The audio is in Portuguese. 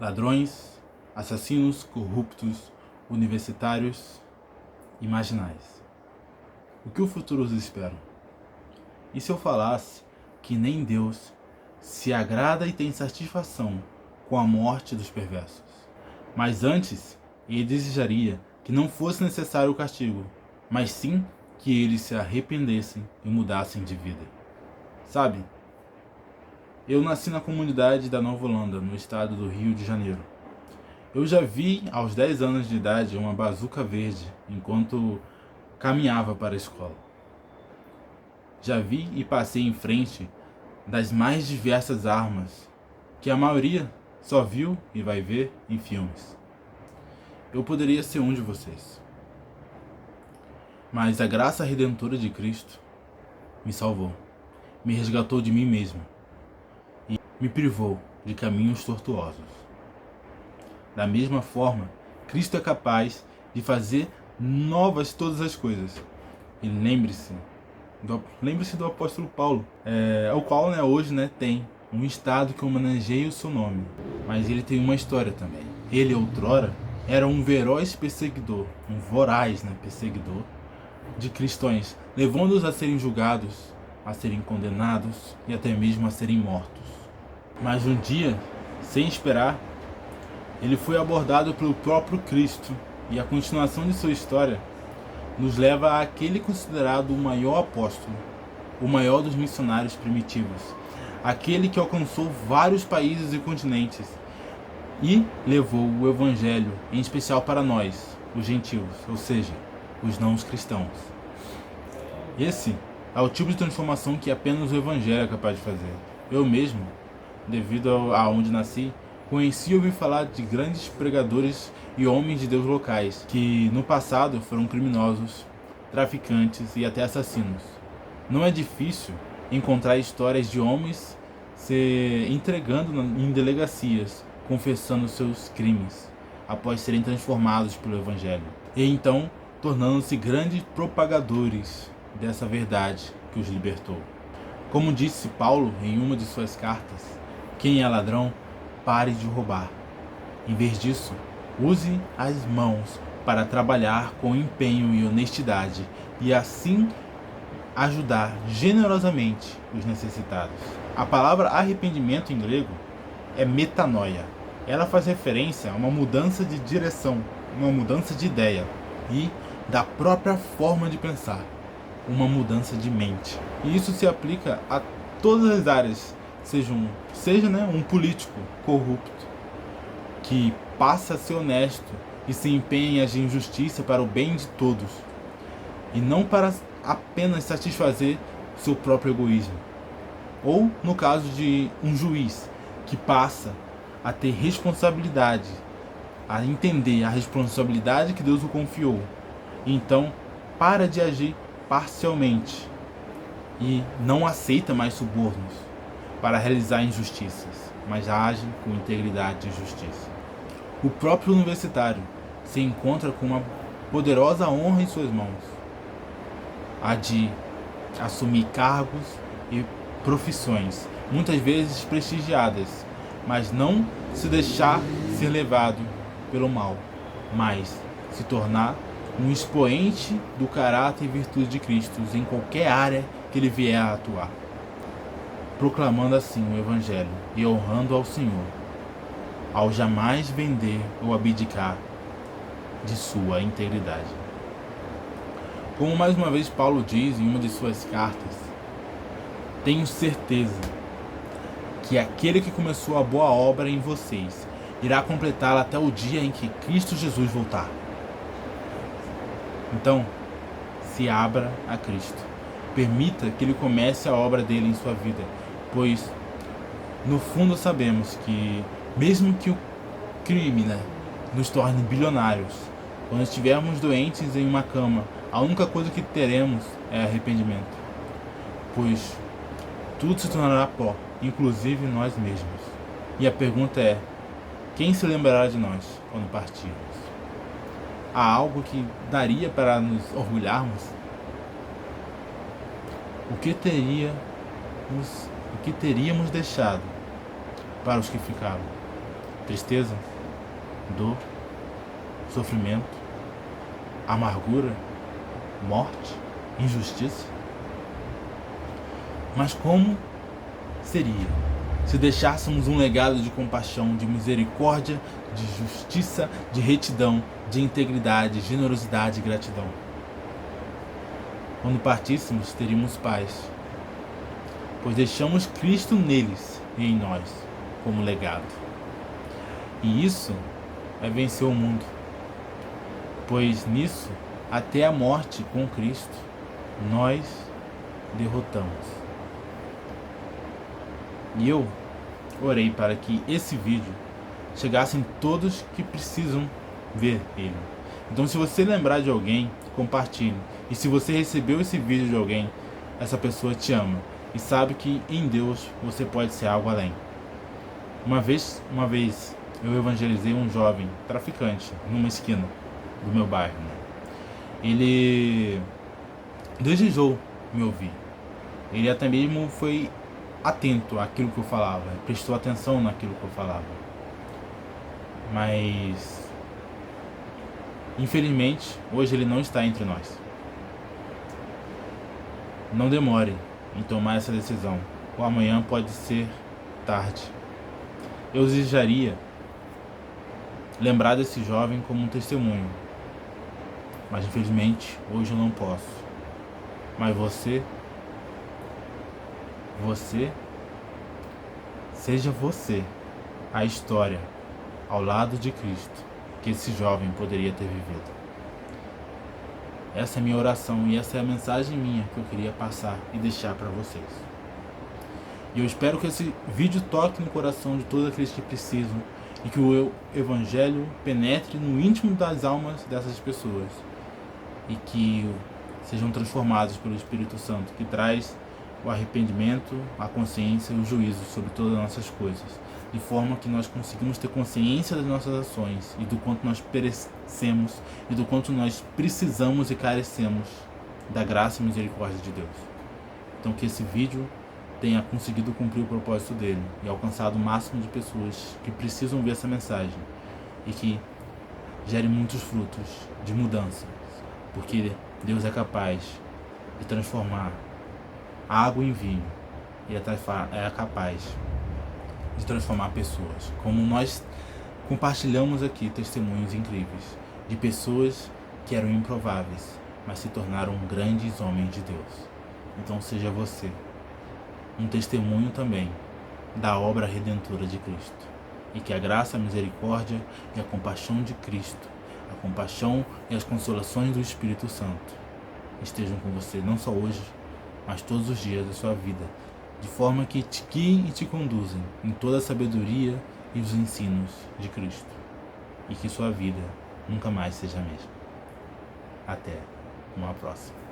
Ladrões, assassinos, corruptos, universitários e marginais. O que o futuro os espera? E se eu falasse que nem Deus se agrada e tem satisfação com a morte dos perversos? Mas antes, ele desejaria que não fosse necessário o castigo, mas sim que eles se arrependessem e mudassem de vida. Sabe, eu nasci na comunidade da Nova Holanda, no estado do Rio de Janeiro. Eu já vi aos 10 anos de idade uma bazuca verde enquanto caminhava para a escola. Já vi e passei em frente das mais diversas armas que a maioria só viu e vai ver em filmes. Eu poderia ser um de vocês. Mas a graça redentora de Cristo me salvou, me resgatou de mim mesmo e me privou de caminhos tortuosos. Da mesma forma, Cristo é capaz de fazer novas todas as coisas. E lembre-se do apóstolo Paulo, o qual hoje tem um estado que homenageia o seu nome. Mas ele tem uma história também. Ele outrora era um feroz perseguidor, um voraz perseguidor de cristãos, levando-os a serem julgados, a serem condenados e até mesmo a serem mortos. Mas um dia, sem esperar, ele foi abordado pelo próprio Cristo, e a continuação de sua história nos leva àquele considerado o maior apóstolo, o maior dos missionários primitivos, aquele que alcançou vários países e continentes e levou o evangelho, em especial para nós, os gentios, ou seja, os não cristãos. Esse é o tipo de transformação que apenas o evangelho é capaz de fazer. Eu mesmo, devido a onde nasci, conheci e ouvi falar de grandes pregadores e homens de Deus locais, que no passado foram criminosos, traficantes e até assassinos. Não é difícil encontrar histórias de homens se entregando em delegacias, confessando seus crimes, após serem transformados pelo Evangelho, e então tornando-se grandes propagadores dessa verdade que os libertou. Como disse Paulo em uma de suas cartas, quem é ladrão, pare de roubar. Em vez disso, use as mãos para trabalhar com empenho e honestidade e assim ajudar generosamente os necessitados. A palavra arrependimento em grego é metanoia. Ela faz referência a uma mudança de direção, uma mudança de ideia e da própria forma de pensar, uma mudança de mente. E isso se aplica a todas as áreas, seja um político corrupto que passa a ser honesto e se empenha em agir em justiça para o bem de todos e não para apenas satisfazer seu próprio egoísmo. Ou no caso de um juiz que passa a ter responsabilidade, a entender a responsabilidade que Deus o confiou, e então para de agir parcialmente e não aceita mais subornos para realizar injustiças, mas age com integridade e justiça. O próprio universitário se encontra com uma poderosa honra em suas mãos, a de assumir cargos e profissões, muitas vezes prestigiadas, mas não se deixar ser levado pelo mal, mas se tornar um expoente do caráter e virtude de Cristo em qualquer área que ele vier a atuar, proclamando assim o Evangelho e honrando ao Senhor, ao jamais vender ou abdicar de sua integridade. Como mais uma vez Paulo diz em uma de suas cartas, tenho certeza que aquele que começou a boa obra em vocês irá completá-la até o dia em que Cristo Jesus voltar. Então, se abra a Cristo. Permita que Ele comece a obra dele em sua vida, pois no fundo sabemos que mesmo que o crime nos torne bilionários, quando estivermos doentes em uma cama, a única coisa que teremos é arrependimento, pois tudo se tornará pó, inclusive nós mesmos. E a pergunta é, quem se lembrará de nós quando partirmos? Há algo que daria para nos orgulharmos? O que teríamos deixado para os que ficaram? tristeza, dor, sofrimento, amargura, morte, injustiça. Mas como seria se deixássemos um legado de compaixão, de misericórdia, de justiça, de retidão, de integridade, generosidade e gratidão? Quando partíssemos, teríamos paz, pois deixamos Cristo neles e em nós como legado. E isso é vencer o mundo, pois nisso, até a morte com Cristo, nós derrotamos. E eu orei para que esse vídeo chegasse em todos que precisam ver ele. Então, se você lembrar de alguém, compartilhe. E se você recebeu esse vídeo de alguém, essa pessoa te ama e sabe que em Deus você pode ser algo além. Uma vez eu evangelizei um jovem traficante numa esquina do meu bairro. Ele desejou me ouvir. Ele até mesmo foi atento àquilo que eu falava, prestou atenção naquilo que eu falava. Mas infelizmente hoje ele não está entre nós. Não demore em tomar essa decisão, ou amanhã pode ser tarde. Eu desejaria lembrar desse jovem como um testemunho, mas infelizmente hoje eu não posso. Mas você, seja você a história ao lado de Cristo que esse jovem poderia ter vivido. Essa é a minha oração e essa é a mensagem minha que eu queria passar e deixar para vocês. E eu espero que esse vídeo toque no coração de todos aqueles que precisam e que o Evangelho penetre no íntimo das almas dessas pessoas e que sejam transformados pelo Espírito Santo, que traz o arrependimento, a consciência e o juízo sobre todas as nossas coisas, de forma que nós conseguimos ter consciência das nossas ações e do quanto nós perecemos e do quanto nós precisamos e carecemos da graça e misericórdia de Deus. Então que esse vídeo tenha conseguido cumprir o propósito dele e alcançado o máximo de pessoas que precisam ver essa mensagem e que gere muitos frutos de mudança, porque Deus é capaz de transformar água em vinho e é capaz de transformar pessoas, como nós compartilhamos aqui testemunhos incríveis de pessoas que eram improváveis, mas se tornaram grandes homens de Deus. Então seja você um testemunho também da obra redentora de Cristo, e que a graça, a misericórdia e a compaixão de Cristo, a compaixão e as consolações do Espírito Santo estejam com você, não só hoje, mas todos os dias da sua vida, de forma que te guiem e te conduzem em toda a sabedoria e os ensinos de Cristo, e que sua vida nunca mais seja a mesma. Até uma próxima.